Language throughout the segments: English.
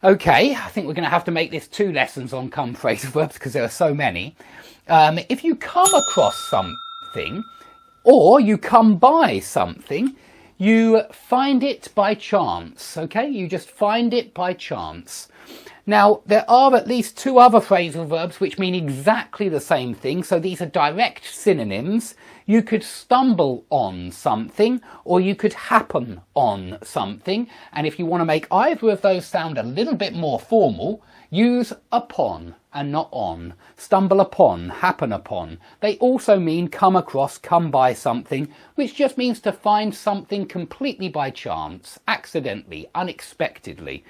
Okay, I think we're going to have to make this 2 lessons on come phrasal verbs because there are so many. If you come across something or you come by something, you find it by chance, okay? You just find it by chance. Now, there are at least 2 other phrasal verbs which mean exactly the same thing, so these are direct synonyms. You could stumble on something, or you could happen on something, and if you want to make either of those sound a little bit more formal, use upon and not on. Stumble upon, happen upon. They also mean come across, come by something, which just means to find something completely by chance, accidentally, unexpectedly.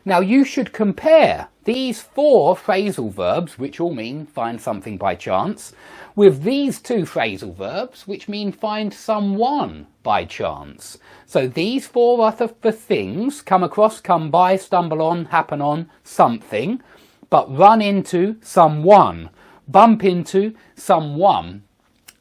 Now you should compare these 4 phrasal verbs, which all mean find something by chance, with these 2 phrasal verbs, which mean find someone by chance. So these 4 are the things: come across, come by, stumble on, happen on, something, but run into someone, bump into someone.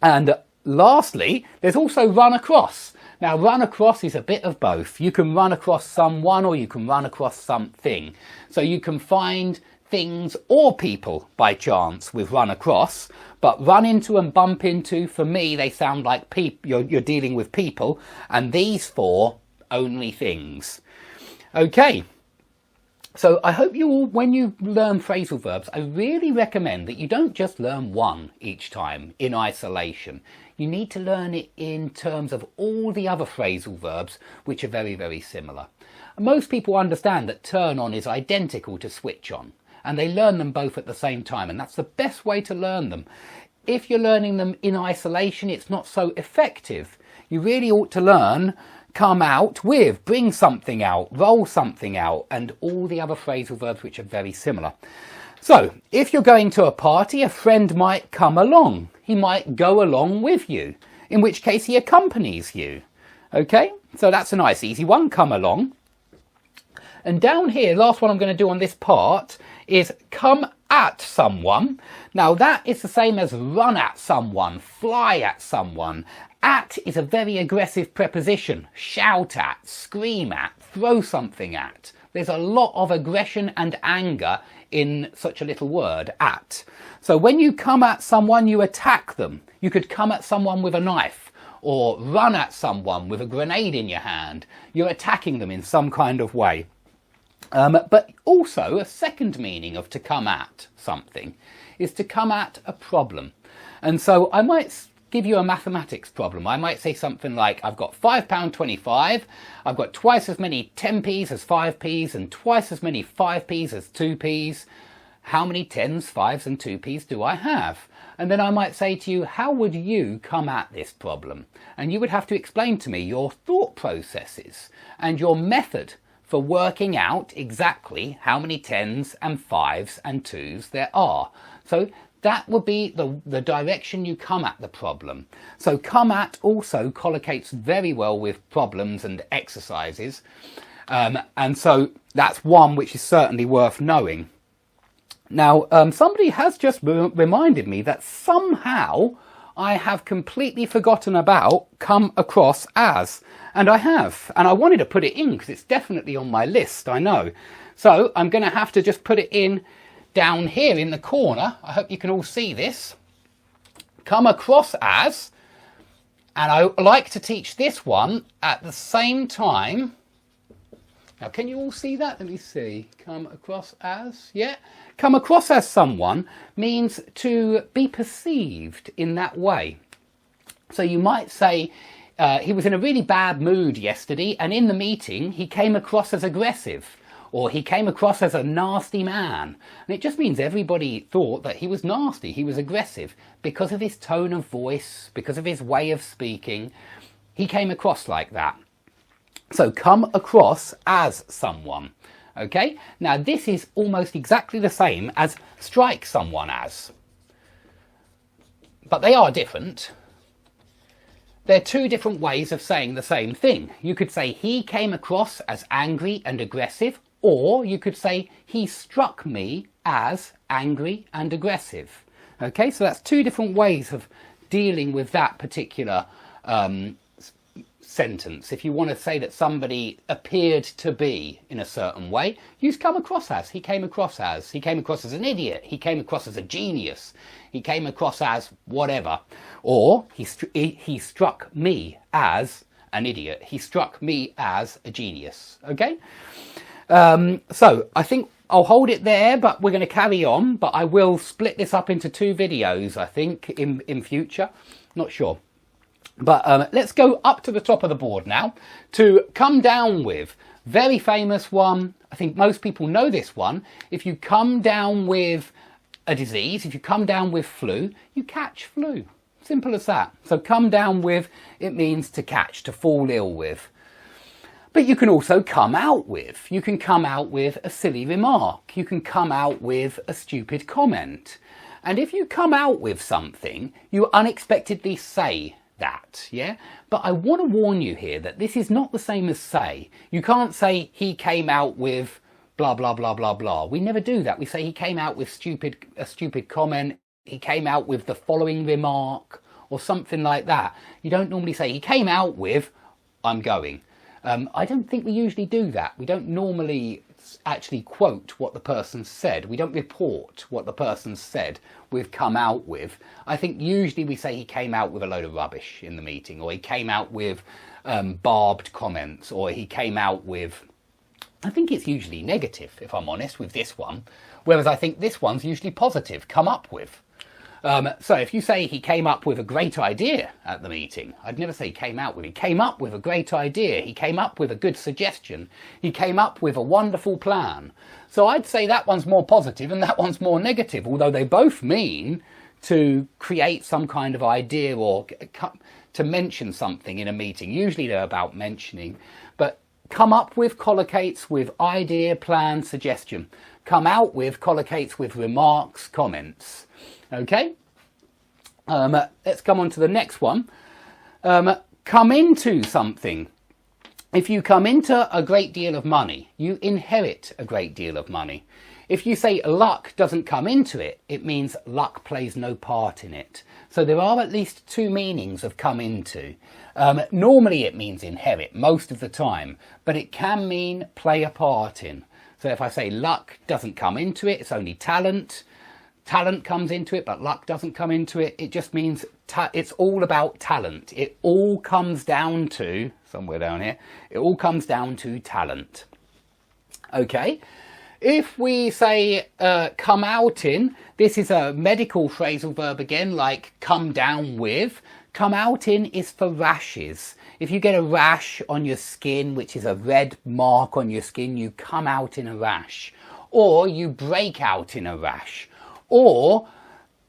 And lastly, there's also run across. Now, run across is a bit of both. You can run across someone or you can run across something. So you can find things or people by chance with run across, but run into and bump into, for me, they sound like you're dealing with people, and these 4 only things. Okay. So I hope you all, when you learn phrasal verbs, I really recommend that you don't just learn one each time in isolation. You need to learn it in terms of all the other phrasal verbs, which are very, very similar. Most people understand that turn on is identical to switch on, and they learn them both at the same time, and that's the best way to learn them. If you're learning them in isolation, it's not so effective. You really ought to learn come out with, bring something out, roll something out, and all the other phrasal verbs which are very similar. So, if you're going to a party, a friend might come along. He might go along with you, in which case he accompanies you. Okay, so that's a nice easy one, come along. And down here, last one I'm going to do on this part is come at someone. Now that is the same as run at someone, fly at someone. At is a very aggressive preposition. Shout at, scream at, throw something at. There's a lot of aggression and anger in such a little word, at. So when you come at someone, you attack them. You could come at someone with a knife or run at someone with a grenade in your hand. You're attacking them in some kind of way. But also a second meaning of to come at something is to come at a problem. And so I might give you a mathematics problem. I might say something like, I've got £5.25, I've got twice as many 10p's as 5p's and twice as many 5p's as 2p's. How many 10s, 5s and 2p's do I have? And then I might say to you, how would you come at this problem? And you would have to explain to me your thought processes and your method for working out exactly how many 10s and 5s and 2s there are. So that would be the direction you come at the problem. So come at also collocates very well with problems and exercises. And so that's one which is certainly worth knowing. Now, somebody has just reminded me that somehow I have completely forgotten about come across as. And I have. And I wanted to put it in because it's definitely on my list, I know. So I'm going to have to just put it in down here in the corner. I hope you can all see this. Come across as. And I like to teach this one at the same time. Now, can you all see that? Let me see. Come across as. Yeah. Come across as someone means to be perceived in that way. So you might say, he was in a really bad mood yesterday, and in the meeting he came across as aggressive, or he came across as a nasty man. And it just means everybody thought that he was nasty, he was aggressive, because of his tone of voice, because of his way of speaking. He came across like that. So come across as someone. Okay, now this is almost exactly the same as strike someone as. But they are different. They're 2 different ways of saying the same thing. You could say he came across as angry and aggressive, or you could say he struck me as angry and aggressive. Okay, so that's 2 different ways of dealing with that particular sentence, if you want to say that somebody appeared to be in a certain way, use come across as. He came across as. He came across as an idiot. He came across as a genius. He came across as whatever. Or he struck me as an idiot. He struck me as a genius. Okay? So I think I'll hold it there, but we're going to carry on. But I will split this up into 2 videos, I think, in future. Not sure. But let's go up to the top of the board now to come down with. Very famous one. I think most people know this one. If you come down with a disease, if you come down with flu, you catch flu. Simple as that. So come down with, it means to catch, to fall ill with. But you can also come out with. You can come out with a silly remark. You can come out with a stupid comment. And if you come out with something, you unexpectedly say that, yeah? But I want to warn you here that this is not the same as say. You can't say he came out with blah, blah, blah, blah, blah. We never do that. We say he came out with a stupid comment. He came out with the following remark or something like that. You don't normally say he came out with, I'm going. I don't think we usually do that. We don't normally actually quote what the person said. We don't report what the person said we've come out with. I think usually we say he came out with a load of rubbish in the meeting, or he came out with barbed comments, or he came out with... I think it's usually negative, if I'm honest, with this one. Whereas I think this one's usually positive, come up with. So if you say he came up with a great idea at the meeting, I'd never say he came out with. He came up with a great idea. He came up with a good suggestion. He came up with a wonderful plan. So I'd say that one's more positive and that one's more negative, although they both mean to create some kind of idea or to mention something in a meeting. Usually they're about mentioning, but come up with collocates with idea, plan, suggestion. Come out with collocates with remarks, comments. Okay, let's come on to the next one. Come into something. If you come into a great deal of money, you inherit a great deal of money. If you say luck doesn't come into it, it means luck plays no part in it. So there are at least 2 meanings of come into. Normally it means inherit most of the time, but it can mean play a part in. So if I say luck doesn't come into it, it's only talent. Talent comes into it, but luck doesn't come into it. It just means it's all about talent. It all comes down to, somewhere down here, it all comes down to talent. Okay, if we say come out in, this is a medical phrasal verb again, like come down with. Come out in is for rashes. If you get a rash on your skin, which is a red mark on your skin, you come out in a rash. Or you break out in a rash. Or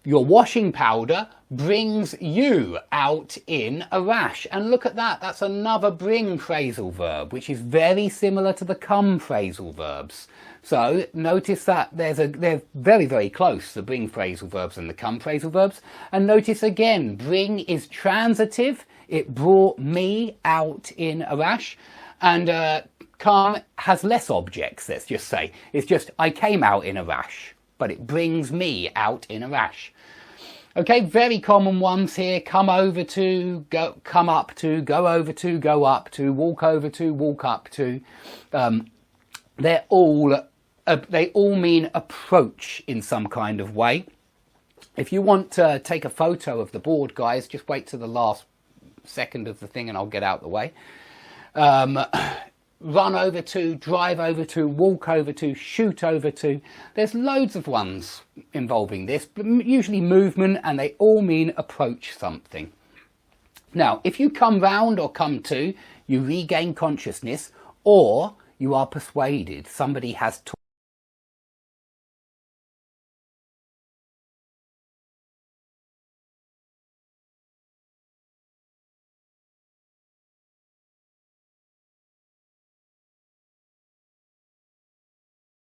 your washing powder brings you out in a rash. And look at that, that's another bring phrasal verb, which is very similar to the come phrasal verbs. So notice that they're very, very close, the bring phrasal verbs and the come phrasal verbs. And notice again, bring is transitive. It brought me out in a rash. And come has less objects, let's just say. It's just, I came out in a rash, but it brings me out in a rash. Okay, very common ones here. Come over to, go, come up to, go over to, go up to, walk over to, walk up to. They all mean approach in some kind of way. If you want to take a photo of the board, guys, just wait to the last second of the thing and I'll get out the way. Run over to, drive over to, walk over to, shoot over to. There's loads of ones involving this, but usually movement, and they all mean approach something. Now, if you come round or come to, you regain consciousness, or you are persuaded. Somebody has